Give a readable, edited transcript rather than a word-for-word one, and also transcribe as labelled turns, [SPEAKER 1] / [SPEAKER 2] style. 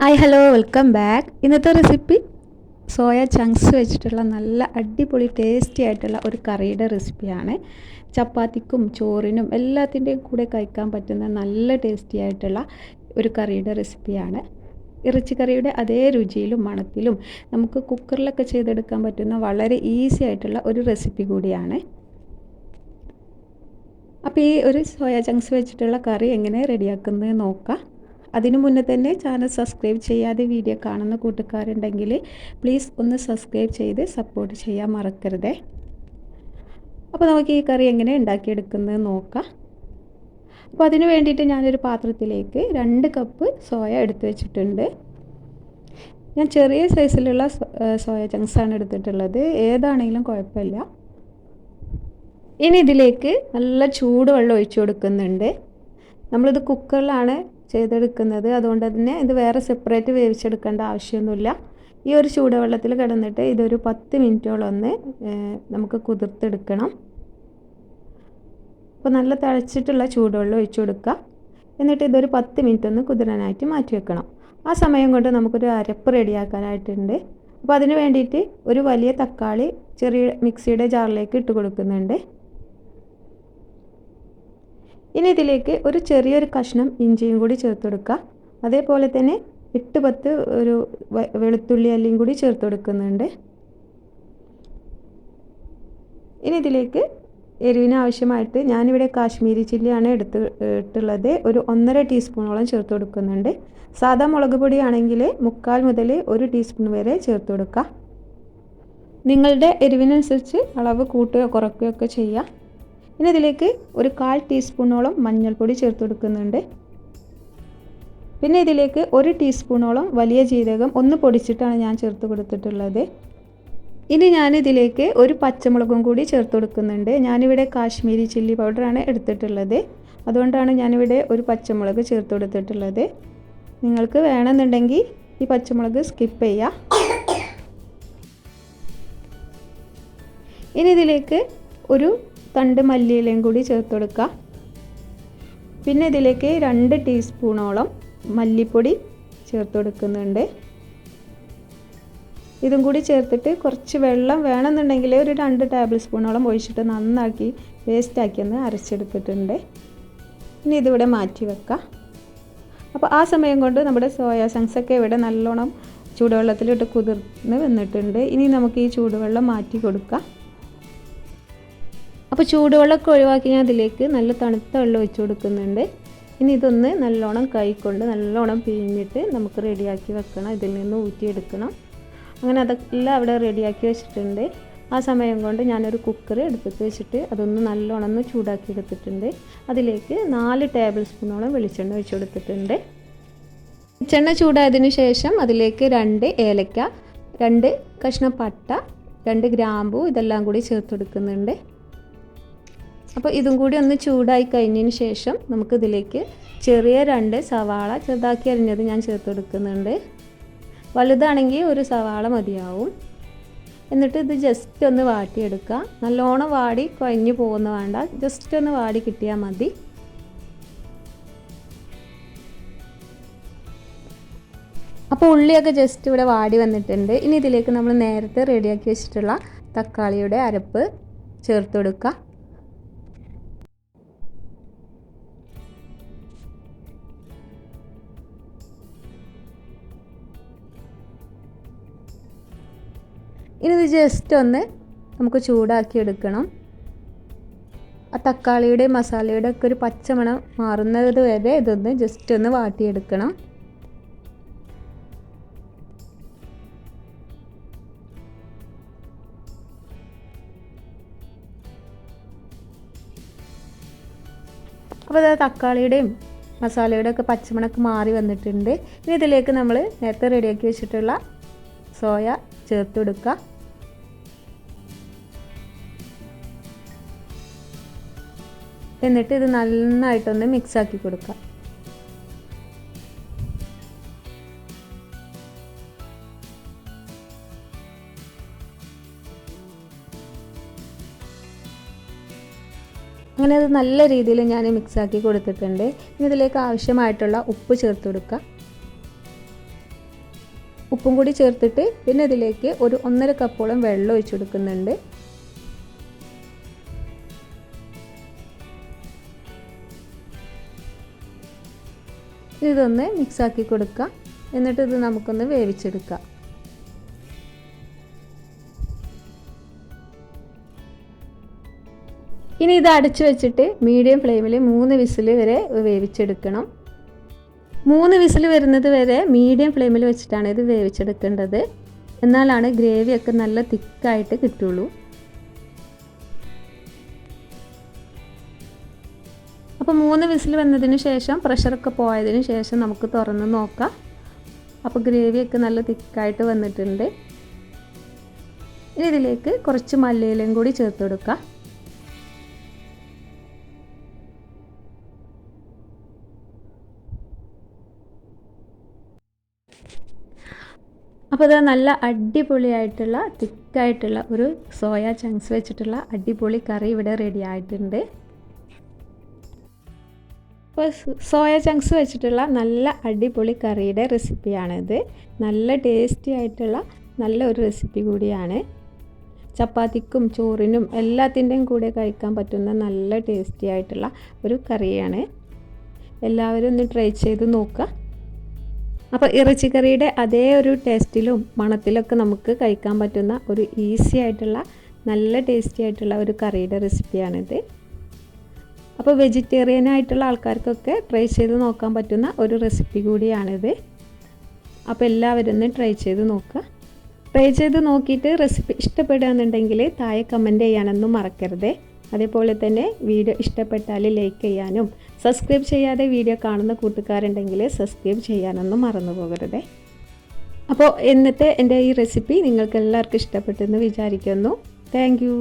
[SPEAKER 1] Hi hello welcome back. ഇന്നത്തെ recipe soya chunks വെച്ചിട്ടുള്ള നല്ല അടിപൊളി ടേസ്റ്റി ആയിട്ടുള്ള ഒരു കറിയുടെ റെസിപ്പിയാണ്. ചപ്പാത്തിക്കും ചോറിനും എല്ലാത്തിൻ്റെയും കൂടെ കഴിക്കാൻ പറ്റുന്ന നല്ല ടേസ്റ്റി ആയിട്ടുള്ള ഒരു കറിയുടെ റെസിപ്പിയാണ്. ഇറച്ചിക്കറിയുടെ അതേ രുചിയിലും മണത്തിലും നമുക്ക് കുക്കറിലൊക്കെ ചെയ്തെടുക്കാൻ പറ്റുന്ന വളരെ ഈസി ആയിട്ടുള്ള ഒരു റെസിപ്പി കൂടിയാണ്. അപ്പോൾ ഈ ഒരു സോയ ചങ്ക്സ് വെച്ചിട്ടുള്ള കറി എങ്ങനെ റെഡിയാക്കുന്നത് നോക്കാം. അതിനു മുന്നേ തന്നെ ചാനൽ സബ്സ്ക്രൈബ് ചെയ്യാതെ വീഡിയോ കാണുന്ന കൂട്ടുകാരുണ്ടെങ്കിൽ പ്ലീസ് ഒന്ന് സബ്സ്ക്രൈബ് ചെയ്ത് സപ്പോർട്ട് ചെയ്യാൻ മറക്കരുതേ. അപ്പോൾ നമുക്ക് ഈ കറി എങ്ങനെ ഉണ്ടാക്കിയെടുക്കുന്നത് നോക്കാം. അപ്പോൾ അതിന് വേണ്ടിയിട്ട് ഞാനൊരു പാത്രത്തിലേക്ക് 2 കപ്പ് സോയ എടുത്ത് വെച്ചിട്ടുണ്ട്. ഞാൻ ചെറിയ സൈസിലുള്ള സോയ ചങ്ക്സാണ് എടുത്തിട്ടുള്ളത്. ഏതാണെങ്കിലും കുഴപ്പമില്ല. ഇനി ഇതിലേക്ക് നല്ല ചൂടുവെള്ളം ഒഴിച്ചു കൊടുക്കുന്നുണ്ട്. നമ്മളിത് കുക്കറിലാണ് ചെയ്തെടുക്കുന്നത്, അതുകൊണ്ട് തന്നെ ഇത് വേറെ സെപ്പറേറ്റ് വേവിച്ചെടുക്കേണ്ട ആവശ്യമൊന്നുമില്ല. ഈ ഒരു ചൂടുവെള്ളത്തിൽ കിടന്നിട്ട് ഇതൊരു 10 മിനിറ്റോളം ഒന്ന് നമുക്ക് കുതിർത്തെടുക്കണം. അപ്പോൾ നല്ല തിളച്ചിട്ടുള്ള ചൂടുവെള്ളം ഒഴിച്ചു കൊടുക്കുക. എന്നിട്ട് ഇതൊരു 10 മിനിറ്റ് ഒന്ന് കുതിരാനായിട്ട് മാറ്റി വെക്കണം. ആ സമയം കൊണ്ട് നമുക്കൊരു അരപ്പ് റെഡിയാക്കാനായിട്ടുണ്ട്. അപ്പോൾ അതിന് വേണ്ടിയിട്ട് ഒരു വലിയ തക്കാളി ചെറിയ മിക്സിയുടെ ജാറിലേക്ക് ഇട്ട് കൊടുക്കുന്നുണ്ട്. ഇനി ഇതിലേക്ക് ഒരു ചെറിയൊരു കഷ്ണം ഇഞ്ചിയും കൂടി ചേർത്ത് കൊടുക്കുക. അതേപോലെ തന്നെ 8-10 ഒരു വെളുത്തുള്ളി അല്ലിയും കൂടി ചേർത്ത് കൊടുക്കുന്നുണ്ട്. ഇനി ഇതിലേക്ക് എരിവിന് ആവശ്യമായിട്ട് ഞാനിവിടെ കാശ്മീരി ചില്ലിയാണ് എടുത്തിട്ടുള്ളത്. ഒരു 1.5 ടീസ്പൂണോളം ചേർത്ത് കൊടുക്കുന്നുണ്ട്. സാധാ മുളക് പൊടിയാണെങ്കിൽ 1/4 മുതൽ 1 ടീസ്പൂൺ വരെ ചേർത്ത് കൊടുക്കുക. നിങ്ങളുടെ എരിവിനനുസരിച്ച് അളവ് കൂട്ടുകയോ കുറയ്ക്കുകയോ ഒക്കെ ചെയ്യാം. ഇനി ഇതിലേക്ക് ഒരു 1/4 ടീസ്പൂണോളം മഞ്ഞൾപ്പൊടി ചേർത്ത് കൊടുക്കുന്നുണ്ട്. പിന്നെ ഇതിലേക്ക് 1 ടീസ്പൂണോളം വലിയ ജീരകം ഒന്ന് പൊടിച്ചിട്ടാണ് ഞാൻ ചേർത്ത് കൊടുത്തിട്ടുള്ളത്. ഇനി ഞാനിതിലേക്ക് ഒരു പച്ചമുളകും കൂടി ചേർത്ത് കൊടുക്കുന്നുണ്ട്. ഞാനിവിടെ കാശ്മീരി ചില്ലി പൗഡറാണ് എടുത്തിട്ടുള്ളത്, അതുകൊണ്ടാണ് ഞാനിവിടെ ഒരു പച്ചമുളക് ചേർത്ത് കൊടുത്തിട്ടുള്ളത്. നിങ്ങൾക്ക് വേണമെന്നുണ്ടെങ്കിൽ ഈ പച്ചമുളക് സ്കിപ്പ് ചെയ്യാം. ഇനി ഇതിലേക്ക് ഒരു തണ്ട് മല്ലിയിലയും കൂടി ചേർത്ത് കൊടുക്കുക. പിന്നെ ഇതിലേക്ക് 2 ടീസ്പൂണോളം മല്ലിപ്പൊടി ചേർത്ത് കൊടുക്കുന്നുണ്ട്. ഇതും കൂടി ചേർത്തിട്ട് കുറച്ച് വെള്ളം വേണമെന്നുണ്ടെങ്കിൽ ഒരു 2 ടേബിൾ സ്പൂണോളം ഒഴിച്ചിട്ട് നന്നാക്കി പേസ്റ്റാക്കി ഒന്ന് അരച്ചെടുത്തിട്ടുണ്ട്. ഇനി ഇതിവിടെ മാറ്റി വെക്കാം. അപ്പോൾ ആ സമയം കൊണ്ട് നമ്മുടെ സോയ ചങ്ക്സൊക്കെ ഇവിടെ നല്ലോണം ചൂടുവെള്ളത്തിലിട്ട് കുതിർന്ന് വന്നിട്ടുണ്ട്. ഇനി നമുക്ക് ഈ ചൂടുവെള്ളം മാറ്റി കൊടുക്കാം. അപ്പോൾ ചൂടുവെള്ളമൊക്കെ ഒഴിവാക്കി ഞാൻ അതിലേക്ക് നല്ല തണുത്ത വെള്ളം ഒഴിച്ച് കൊടുക്കുന്നുണ്ട്. ഇനി ഇതൊന്ന് നല്ലോണം കൈകൊണ്ട് നല്ലോണം പിഴിഞ്ഞിട്ട് നമുക്ക് റെഡിയാക്കി വെക്കണം. ഇതിൽ നിന്ന് ഊറ്റിയെടുക്കണം. അങ്ങനെ അതെല്ലാം അവിടെ റെഡിയാക്കി വെച്ചിട്ടുണ്ട്. ആ സമയം കൊണ്ട് ഞാനൊരു കുക്കർ എടുത്തിട്ട് വെച്ചിട്ട് അതൊന്ന് നല്ലോണം ഒന്ന് ചൂടാക്കി എടുത്തിട്ടുണ്ട്. അതിലേക്ക് 4 ടേബിൾ സ്പൂണോളം വെളിച്ചെണ്ണ ഒഴിച്ച് കൊടുത്തിട്ടുണ്ട്. വെളിച്ചെണ്ണ ചൂടായതിന് ശേഷം അതിലേക്ക് 2 ഏലക്ക, 2 കഷ്ണം പട്ട, 2 ഗ്രാമ്പൂ ഇതെല്ലാം കൂടി ചേർത്ത് കൊടുക്കുന്നുണ്ട്. അപ്പോൾ ഇതും കൂടി ഒന്ന് ചൂടായി കഴിഞ്ഞതിന് ശേഷം നമുക്കിതിലേക്ക് ചെറിയ 2 സവാള ചെറുതാക്കി അരിഞ്ഞത് ഞാൻ ചേർത്ത് കൊടുക്കുന്നുണ്ട്. വലുതാണെങ്കിൽ ഒരു സവാള മതിയാവും. എന്നിട്ട് ഇത് ജസ്റ്റ് ഒന്ന് വാട്ടിയെടുക്കുക. നല്ലോണം വാടി കുഴഞ്ഞു പോകുന്ന വേണ്ട, ജസ്റ്റ് ഒന്ന് വാടി കിട്ടിയാൽ മതി. അപ്പോൾ ഉള്ളിയൊക്കെ ജസ്റ്റ് ഇവിടെ വാടി വന്നിട്ടുണ്ട്. ഇനി ഇതിലേക്ക് നമ്മൾ നേരത്തെ റെഡിയാക്കി വെച്ചിട്ടുള്ള തക്കാളിയുടെ അരപ്പ് ചേർത്ത് കൊടുക്കുക. ഇനി ഇത് ജസ്റ്റ് ഒന്ന് നമുക്ക് ചൂടാക്കി എടുക്കണം. ആ തക്കാളിയുടെ മസാലയുടെ ഒക്കെ ഒരു പച്ചമണം മാറുന്നത് വരെ ഇതൊന്ന് ജസ്റ്റ് ഒന്ന് വാട്ടിയെടുക്കണം. അപ്പോൾ അത് തക്കാളിയുടെയും മസാലയുടെ ഒക്കെ പച്ചമണമൊക്കെ മാറി വന്നിട്ടുണ്ട്. ഇനി ഇതിലേക്ക് നമ്മൾ നേരത്തെ റെഡിയാക്കി വെച്ചിട്ടുള്ള സോയ ചേർത്ത് കൊടുക്കുക. എന്നിട്ട് ഇത് നന്നായിട്ടൊന്ന് മിക്സാക്കി കൊടുക്കുക. അങ്ങനെ അത് നല്ല രീതിയിൽ ഞാൻ മിക്സാക്കി കൊടുത്തിട്ടുണ്ട്. ഇനി ഇതിലേക്ക് ആവശ്യമായിട്ടുള്ള ഉപ്പ് ചേർത്ത് കൊടുക്കുക. ഉപ്പും കൂടി ചേർത്തിട്ട് പിന്നെ ഇതിലേക്ക് ഒരു 1.5 കപ്പോളം വെള്ളം ഒഴിച്ചു കൊടുക്കുന്നുണ്ട്. ഇതൊന്ന് മിക്സാക്കി കൊടുക്കുക. എന്നിട്ട് ഇത് നമുക്കൊന്ന് വേവിച്ചെടുക്കാം. ഇനി ഇത് അടച്ചു വെച്ചിട്ട് മീഡിയം ഫ്ലെയിമിൽ 3 വിസിൽ വരെ വേവിച്ചെടുക്കണം. 3 വിസിൽ വരുന്നത് വരെ മീഡിയം ഫ്ലെയിമിൽ വെച്ചിട്ടാണ് ഇത് വേവിച്ചെടുക്കേണ്ടത്. എന്നാലാണ് ഗ്രേവിയൊക്കെ നല്ല തിക്കായിട്ട് കിട്ടുള്ളൂ. അപ്പോൾ 3 വിസിൽ വന്നതിന് ശേഷം പ്രഷറൊക്കെ പോയതിന് ശേഷം നമുക്ക് തുറന്ന് നോക്കാം. അപ്പോൾ ഗ്രേവിയൊക്കെ നല്ല തിക്കായിട്ട് വന്നിട്ടുണ്ട്. ഇനി ഇതിലേക്ക് കുറച്ച് മല്ലിയിലയും കൂടി ചേർത്ത് കൊടുക്കുക. അപ്പോൾ ഇത് നല്ല അടിപൊളിയായിട്ടുള്ള തിക്കായിട്ടുള്ള ഒരു സോയ ചങ്ക്സ് വെച്ചിട്ടുള്ള അടിപൊളി കറി ഇവിടെ റെഡി ആയിട്ടുണ്ട്. അപ്പോൾ സോയ ചങ്ക്സ് വെച്ചിട്ടുള്ള നല്ല അടിപൊളി കറിയുടെ റെസിപ്പിയാണിത്. നല്ല ടേസ്റ്റി ആയിട്ടുള്ള നല്ല ഒരു റെസിപ്പി കൂടിയാണ്. ചപ്പാത്തിക്കും ചോറിനും എല്ലാത്തിൻ്റെയും കൂടെ കഴിക്കാൻ പറ്റുന്ന നല്ല ടേസ്റ്റി ആയിട്ടുള്ള ഒരു കറിയാണ്. എല്ലാവരും ഒന്ന് ട്രൈ ചെയ്ത് നോക്കുക. അപ്പോൾ ഇറച്ചിക്കറിയുടെ അതേ ഒരു ടേസ്റ്റിലും മണത്തിലൊക്കെ നമുക്ക് കഴിക്കാൻ പറ്റുന്ന ഒരു ഈസി ആയിട്ടുള്ള നല്ല ടേസ്റ്റി ആയിട്ടുള്ള ഒരു കറിയുടെ റെസിപ്പിയാണിത്. അപ്പോൾ വെജിറ്റേറിയൻ ആയിട്ടുള്ള ആൾക്കാർക്കൊക്കെ ട്രൈ ചെയ്ത് നോക്കാൻ പറ്റുന്ന ഒരു റെസിപ്പി കൂടിയാണിത്. അപ്പോൾ എല്ലാവരും ഒന്ന് ട്രൈ ചെയ്ത് നോക്കുക. ട്രൈ ചെയ്ത് നോക്കിയിട്ട് റെസിപ്പി ഇഷ്ടപ്പെടുകയെന്നുണ്ടെങ്കിൽ താഴെ കമൻറ്റ് ചെയ്യാനൊന്നും മറക്കരുത്. അതേപോലെ തന്നെ വീഡിയോ ഇഷ്ടപ്പെട്ടാൽ ലൈക്ക് ചെയ്യാനും സബ്സ്ക്രൈബ് ചെയ്യാതെ വീഡിയോ കാണുന്ന കൂട്ടുകാരുണ്ടെങ്കിൽ സബ്സ്ക്രൈബ് ചെയ്യാനൊന്നും മറന്നു പോകരുത്. അപ്പോൾ ഇന്നത്തെ എൻ്റെ ഈ റെസിപ്പി നിങ്ങൾക്ക് എല്ലാവർക്കും ഇഷ്ടപ്പെട്ടെന്ന് വിചാരിക്കുന്നു. Thank you.